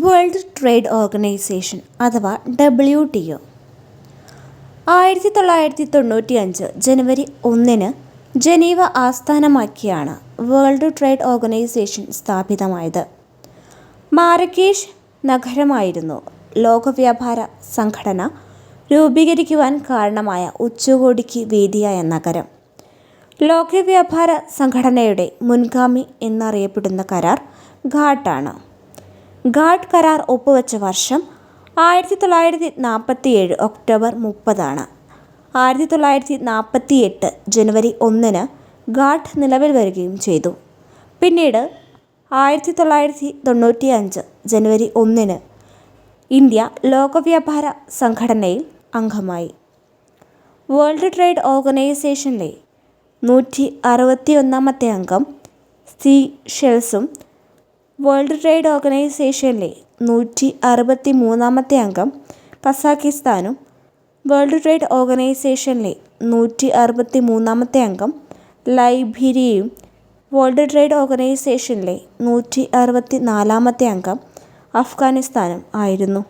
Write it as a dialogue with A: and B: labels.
A: World trade organisation അഥവാ WTO 1995 ജനുവരി 1 Geneva ആസ്ഥാനമാക്കിയാണ് world trade organisation സ്ഥാപിതമായത്. മാരക്കേഷ് നഗരമായിരുന്നു ലോകവ്യാപാര സംഘടന രൂപീകരിക്കുവാൻ കാരണമായ ഉച്ചകോടിക്ക് വേദിയായ നഗരം. ലോകവ്യാപാര സംഘടനയുടെ മുൻഗാമി എന്നറിയപ്പെടുന്ന കരാർ ഘാട്ടാണ്. ഘാട്ട് കരാർ ഒപ്പുവെച്ച വർഷം 1947 ഒക്ടോബർ 30. 1948 ജനുവരി 1 ഘാട്ട് നിലവിൽ വരികയും ചെയ്തു. പിന്നീട് 1995 ജനുവരി 1 ഇന്ത്യ ലോകവ്യാപാര സംഘടനയിൽ അംഗമായി. വേൾഡ് ട്രേഡ് ഓർഗനൈസേഷനിലെ 161 അംഗം സീഷെൽസും വേൾഡ് ട്രേഡ് ഓർഗനൈസേഷനിലെ 163 അംഗം കസാക്കിസ്ഥാനും വേൾഡ് ട്രേഡ് ഓർഗനൈസേഷനിലെ 163 അംഗം ലൈബീരിയയും വേൾഡ് ട്രേഡ് ഓർഗനൈസേഷനിലെ 164 അംഗം അഫ്ഗാനിസ്ഥാനും ആയിരുന്നു.